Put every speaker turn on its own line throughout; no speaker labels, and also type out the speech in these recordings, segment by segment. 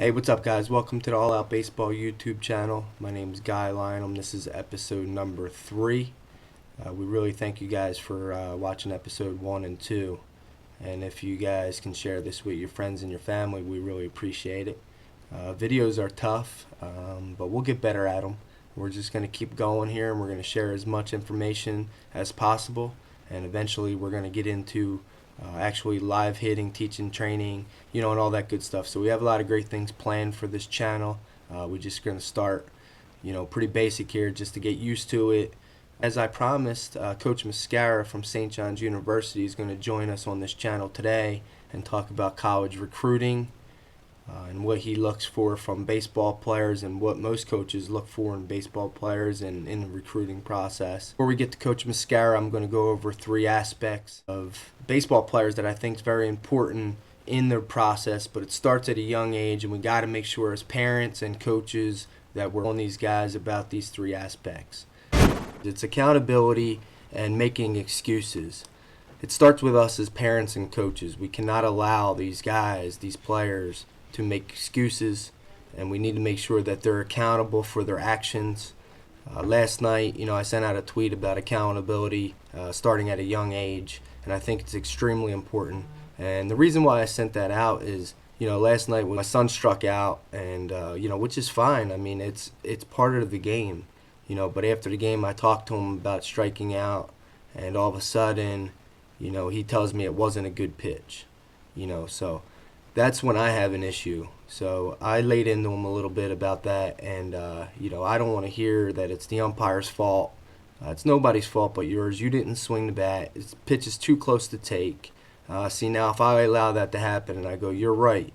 Hey, what's up, guys? Welcome to the All Out Baseball YouTube channel. My name is Guy Lynam. This is episode number 3. We really thank you guys for watching episode 1 and 2. And if you guys can share this with your friends and your family, we really appreciate it. Videos are tough, but we'll get better at them. We're just going to keep going here, and we're going to share as much information as possible. And eventually we're going to get into actually live hitting, teaching, training, and all that good stuff. So we have a lot of great things planned for this channel. We're just going to start, pretty basic here just to get used to it. As I promised, Coach Mascara from St. John's University is going to join us on this channel today and talk about college recruiting and what he looks for from baseball players and what most coaches look for in baseball players and in the recruiting process. Before we get to Coach Mascara, I'm going to go over 3 aspects of baseball players that I think is very important in their process, but it starts at a young age, and we got to make sure as parents and coaches that we're on these guys about these 3 aspects. It's accountability and making excuses. It starts with us as parents and coaches. We cannot allow these guys, these players, to make excuses, and we need to make sure that they're accountable for their actions. Last night, I sent out a tweet about accountability starting at a young age, and I think it's extremely important. And the reason why I sent that out is, last night when my son struck out, and which is fine. I mean, it's part of the game, But after the game, I talked to him about striking out, and all of a sudden, he tells me it wasn't a good pitch, So that's when I have an issue. So I laid into him a little bit about that, and I don't want to hear that it's the umpire's fault. It's nobody's fault but yours. You didn't swing the bat. This pitch is too close to take. See, now if I allow that to happen and I go, you're right,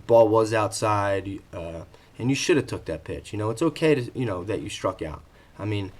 ball was outside, and you should have took that pitch. It's okay to that you struck out. I mean,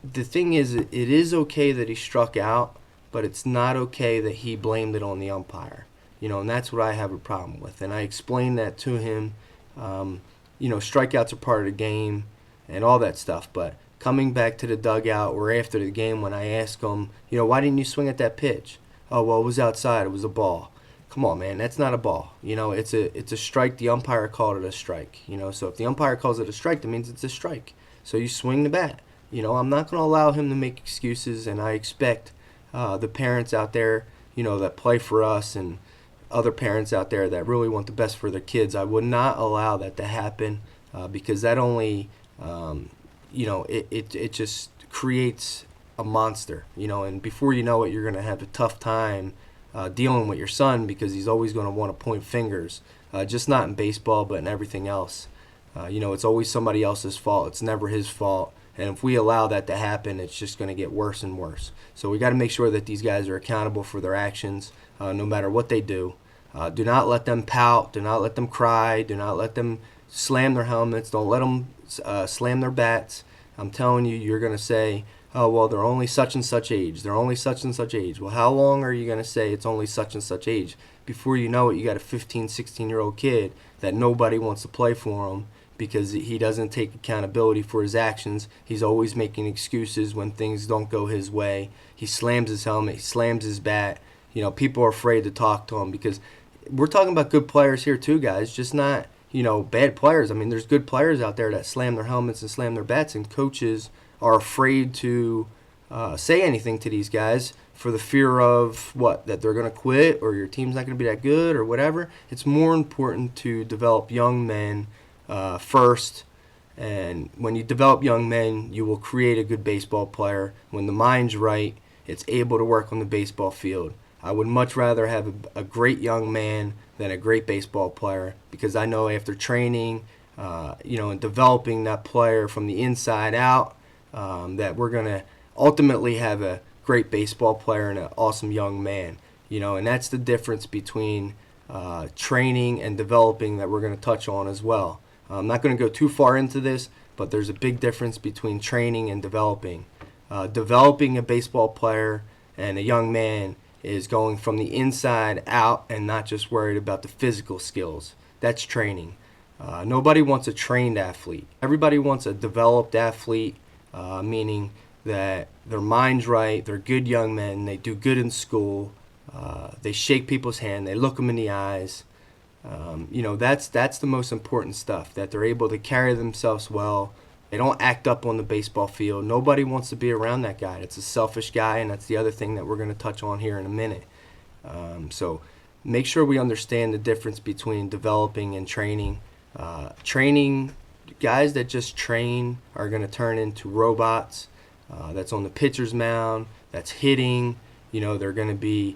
the thing is, it is okay that he struck out, but it's not okay that he blamed it on the umpire. And that's what I have a problem with. And I explained that to him. Strikeouts are part of the game and all that stuff. But coming back to the dugout or after the game when I ask him, why didn't you swing at that pitch? Oh, well, it was outside. It was a ball. Come on, man. That's not a ball. It's a strike. The umpire called it a strike. So if the umpire calls it a strike, that means it's a strike. So you swing the bat. I'm not going to allow him to make excuses, and I expect the parents out there, that play for us and other parents out there that really want the best for their kids. I would not allow that to happen because that only, it just creates a monster, and before you know it, you're going to have a tough time dealing with your son because he's always going to want to point fingers, just not in baseball but in everything else. It's always somebody else's fault. It's never his fault. And if we allow that to happen, it's just going to get worse and worse. So we got to make sure that these guys are accountable for their actions no matter what they do. Do not let them pout. Do not let them cry. Do not let them slam their helmets. Don't let them slam their bats. I'm telling you, you're going to say, oh, well, they're only such and such age. They're only such and such age. Well, how long are you going to say it's only such and such age? Before you know it, you got a 15, 16-year-old kid that nobody wants to play for him because he doesn't take accountability for his actions. He's always making excuses when things don't go his way. He slams his helmet. He slams his bat. People are afraid to talk to him because we're talking about good players here too, guys, just not, bad players. I mean, there's good players out there that slam their helmets and slam their bats, and coaches are afraid to say anything to these guys for the fear of what? That they're going to quit or your team's not going to be that good or whatever. It's more important to develop young men first, and when you develop young men, you will create a good baseball player. When the mind's right, it's able to work on the baseball field. I would much rather have a great young man than a great baseball player because I know after training, and developing that player from the inside out, that we're going to ultimately have a great baseball player and an awesome young man. And that's the difference between training and developing that we're going to touch on as well. I'm not going to go too far into this, but there's a big difference between training and developing. Developing a baseball player and a young man is going from the inside out and not just worried about the physical skills. That's training. Nobody wants a trained athlete. Everybody wants a developed athlete, meaning that their mind's right, they're good young men, they do good in school, they shake people's hand, they look them in the eyes, That's the most important stuff, that they're able to carry themselves well. They don't act up on the baseball field. Nobody wants to be around that guy. It's a selfish guy, and that's the other thing that we're going to touch on here in a minute. So make sure we understand the difference between developing and training. Training, guys that just train are going to turn into robots. That's on the pitcher's mound, that's hitting. They're going to be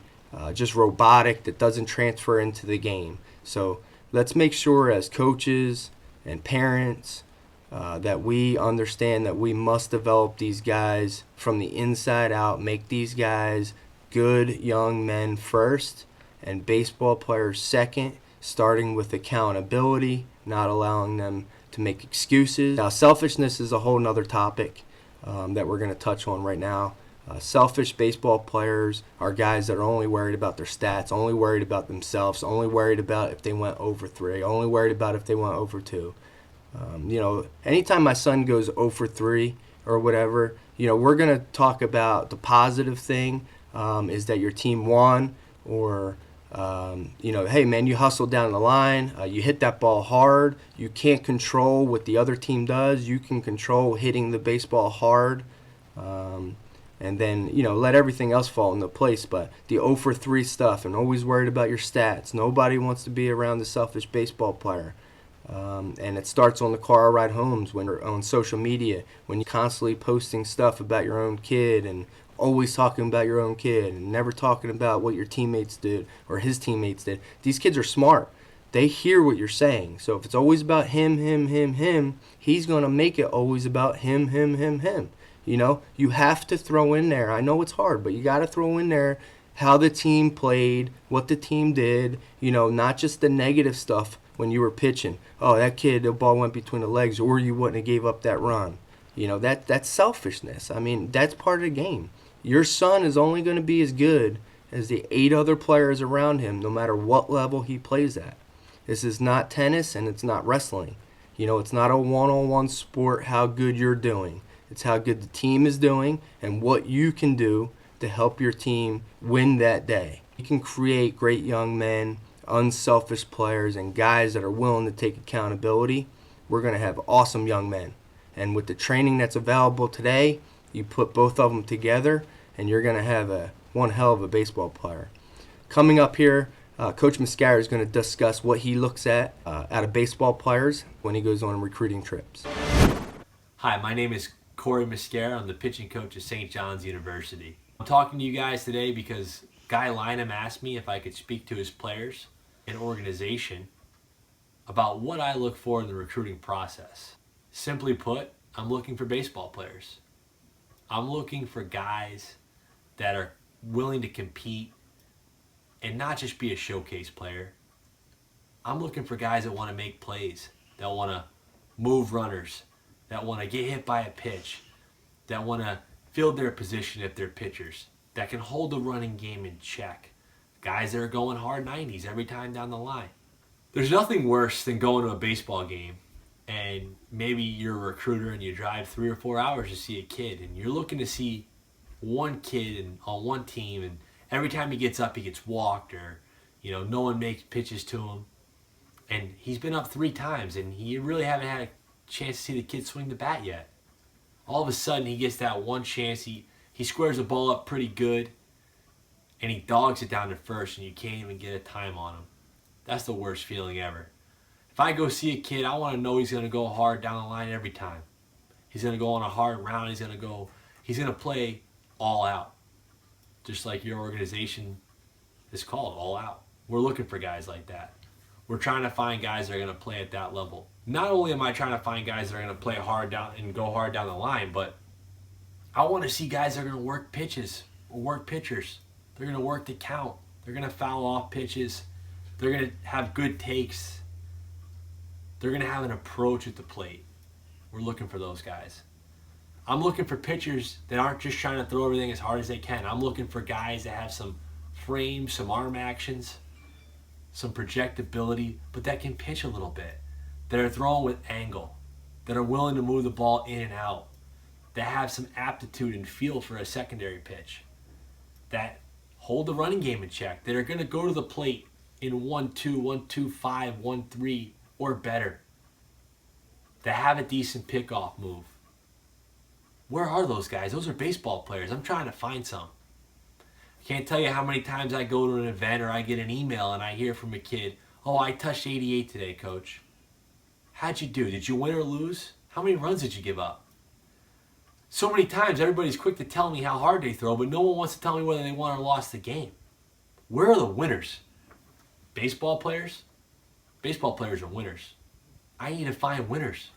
just robotic, that doesn't transfer into the game. So let's make sure as coaches and parents that we understand that we must develop these guys from the inside out, make these guys good young men first and baseball players second, starting with accountability, not allowing them to make excuses. Now, selfishness is a whole nother topic that we're going to touch on right now. Selfish baseball players are guys that are only worried about their stats, only worried about themselves, only worried about if they went over 3, only worried about if they went over 2. Anytime my son goes 0 for 3 or whatever, we're going to talk about the positive thing is that your team won, or, hey, man, you hustled down the line, you hit that ball hard. You can't control what the other team does. You can control hitting the baseball hard. And then, let everything else fall into place. But the 0 for 3 stuff and always worried about your stats. Nobody wants to be around the selfish baseball player. And it starts on the car ride homes, when you're on social media, when you're constantly posting stuff about your own kid and always talking about your own kid and never talking about what your teammates did or his teammates did. These kids are smart. They hear what you're saying. So if it's always about him, he's going to make it always about him. You have to throw in there. I know it's hard, but you got to throw in there how the team played, what the team did, not just the negative stuff when you were pitching. Oh, that kid, the ball went between the legs, or you wouldn't have gave up that run. That's selfishness. I mean, that's part of the game. Your son is only going to be as good as the 8 other players around him, no matter what level he plays at. This is not tennis, and it's not wrestling. It's not a one-on-one sport how good you're doing. It's how good the team is doing and what you can do to help your team win that day. You can create great young men, unselfish players, and guys that are willing to take accountability. We're going to have awesome young men. And with the training that's available today, you put both of them together, and you're going to have one hell of a baseball player. Coming up here, Coach Mascara is going to discuss what he looks at out of baseball players when he goes on recruiting trips.
Hi, my name is Corey Mascara. I'm the pitching coach at St. John's University. I'm talking to you guys today because Guy Lynam asked me if I could speak to his players and organization about what I look for in the recruiting process. Simply put, I'm looking for baseball players. I'm looking for guys that are willing to compete and not just be a showcase player. I'm looking for guys that want to make plays, that want to move runners, that want to get hit by a pitch, that want to field their position if they're pitchers, that can hold the running game in check. Guys that are going hard 90s every time down the line. There's nothing worse than going to a baseball game and maybe you're a recruiter and you drive 3 or 4 hours to see a kid, and you're looking to see one kid on one team, and every time he gets up he gets walked, or no one makes pitches to him, and he's been up 3 times and you really haven't had a chance to see the kid swing the bat yet. All of a sudden he gets that one chance, he squares the ball up pretty good and he dogs it down to first, and you can't even get a time on him. That's the worst feeling ever. If I go see a kid, I want to know he's going to go hard down the line every time. He's going to go on a hard round. He's going to play all out. Just like your organization is called, All Out. We're looking for guys like that. We're trying to find guys that are going to play at that level. Not only am I trying to find guys that are going to play hard down and go hard down the line, but I want to see guys that are going to work pitches or work pitchers. They're going to work the count. They're going to foul off pitches. They're going to have good takes. They're going to have an approach at the plate. We're looking for those guys. I'm looking for pitchers that aren't just trying to throw everything as hard as they can. I'm looking for guys that have some frame, some arm actions, some projectability, but that can pitch a little bit. That are throwing with angle. That are willing to move the ball in and out. That have some aptitude and feel for a secondary pitch. That hold the running game in check. That are going to go to the plate in 1-2, 1-2-5, 1-3, or better, that have a decent pickoff move. Where are those guys? Those are baseball players. I'm trying to find some. I can't tell you how many times I go to an event or I get an email and I hear from a kid, "Oh, I touched 88 today, coach." How'd you do? Did you win or lose? How many runs did you give up? So many times everybody's quick to tell me how hard they throw, but no one wants to tell me whether they won or lost the game. Where are the winners? Baseball players? Baseball players are winners. I need to find winners.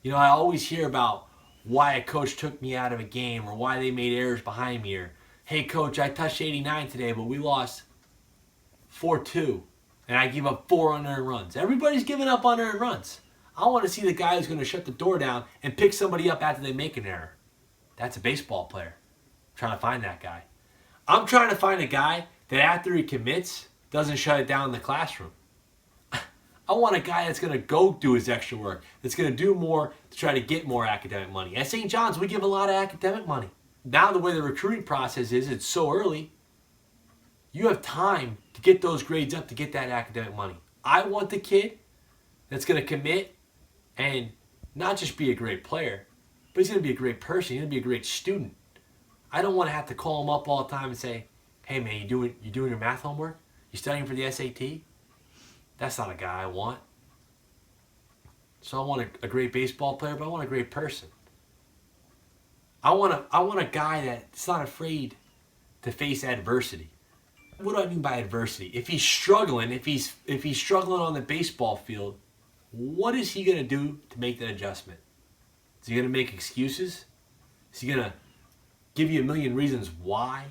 You know, I always hear about why a coach took me out of a game or why they made errors behind me, or, "Hey coach, I touched 89 today, but we lost 4-2 and I gave up 4 unearned runs." Everybody's giving up unearned runs. I want to see the guy who's going to shut the door down and pick somebody up after they make an error. That's a baseball player. I'm trying to find that guy. I'm trying to find a guy that after he commits doesn't shut it down in the classroom. I want a guy that's going to go do his extra work, that's going to do more to try to get more academic money. At St. John's, we give a lot of academic money. Now the way the recruiting process is, it's so early. You have time to get those grades up to get that academic money. I want the kid that's going to commit and not just be a great player, but he's going to be a great person. He's going to be a great student. I don't want to have to call him up all the time and say, "Hey man, you doing your math homework? You studying for the SAT?" That's not a guy I want. So I want a great baseball player, but I want a great person. I want a guy that's not afraid to face adversity. What do I mean by adversity? If he's struggling, if he's struggling on the baseball field, what is he going to do to make that adjustment? Is he going to make excuses? Is he going to give you a million reasons why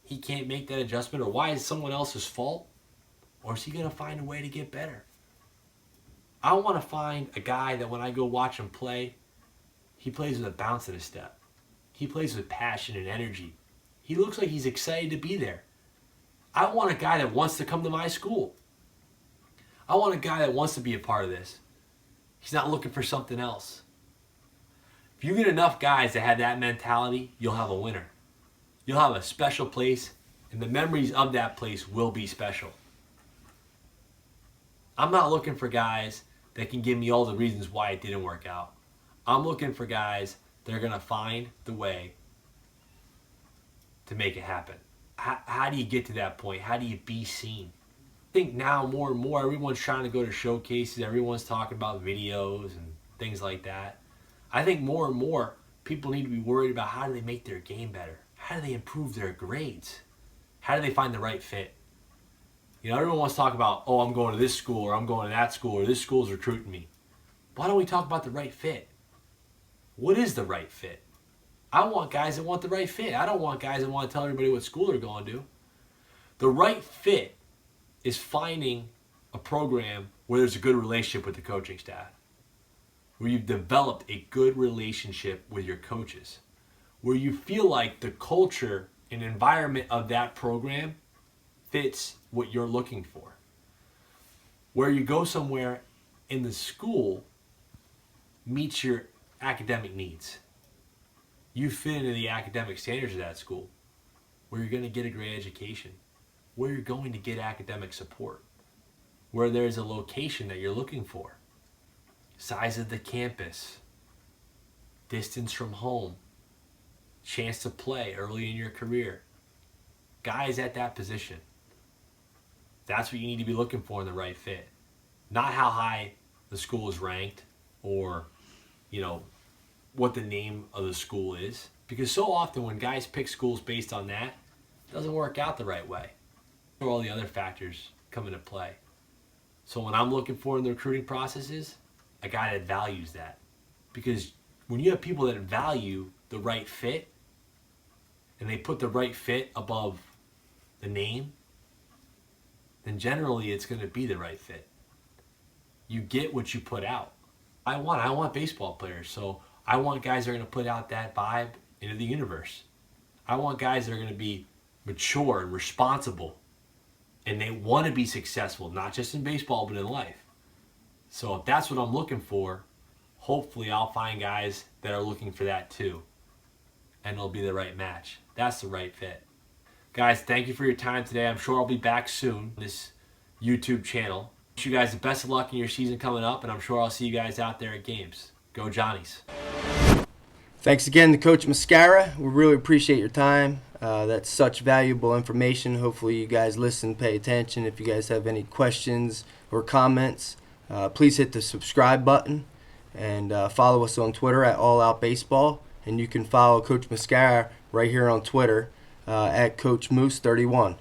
he can't make that adjustment, or why it's someone else's fault? Or is he going to find a way to get better? I want to find a guy that when I go watch him play, he plays with a bounce in his step. He plays with passion and energy. He looks like he's excited to be there. I want a guy that wants to come to my school. I want a guy that wants to be a part of this. He's not looking for something else. If you get enough guys that have that mentality, you'll have a winner. You'll have a special place, and the memories of that place will be special. I'm not looking for guys that can give me all the reasons why it didn't work out. I'm looking for guys that are going to find the way to make it happen. How do you get to that point? How do you be seen? I think now more and more everyone's trying to go to showcases. Everyone's talking about videos and things like that. I think more and more people need to be worried about how do they make their game better? How do they improve their grades? How do they find the right fit? You know, everyone wants to talk about, "Oh, I'm going to this school," or "I'm going to that school," or "this school's recruiting me." Why don't we talk about the right fit? What is the right fit? I want guys that want the right fit. I don't want guys that want to tell everybody what school they're going to. The right fit is finding a program where there's a good relationship with the coaching staff, where you've developed a good relationship with your coaches, where you feel like the culture and environment of that program fits what you're looking for, where you go somewhere in the school meets your academic needs. You fit into the academic standards of that school, where you're going to get a great education, where you're going to get academic support, where there's a location that you're looking for, size of the campus, distance from home, chance to play early in your career, guys at that position. That's what you need to be looking for in the right fit. Not how high the school is ranked, or, you know, what the name of the school is. Because so often when guys pick schools based on that, it doesn't work out the right way. All the other factors come into play. So when I'm looking for in the recruiting processes, a guy that values that. Because when you have people that value the right fit, and they put the right fit above the name, then generally it's going to be the right fit. You get what you put out. I want baseball players, so I want guys that are going to put out that vibe into the universe. I want guys that are going to be mature and responsible, and they want to be successful, not just in baseball, but in life. So if that's what I'm looking for, hopefully I'll find guys that are looking for that too, and it'll be the right match. That's the right fit. Guys, thank you for your time today. I'm sure I'll be back soon. This YouTube channel. Wish you guys the best of luck in your season coming up, and I'm sure I'll see you guys out there at games. Go Johnnies.
Thanks again to Coach Mascara. We really appreciate your time. That's such valuable information. Hopefully you guys listen, pay attention. If you guys have any questions or comments, please hit the subscribe button and follow us on Twitter at All Out Baseball. And you can follow Coach Mascara right here on Twitter at Coach Moose 31.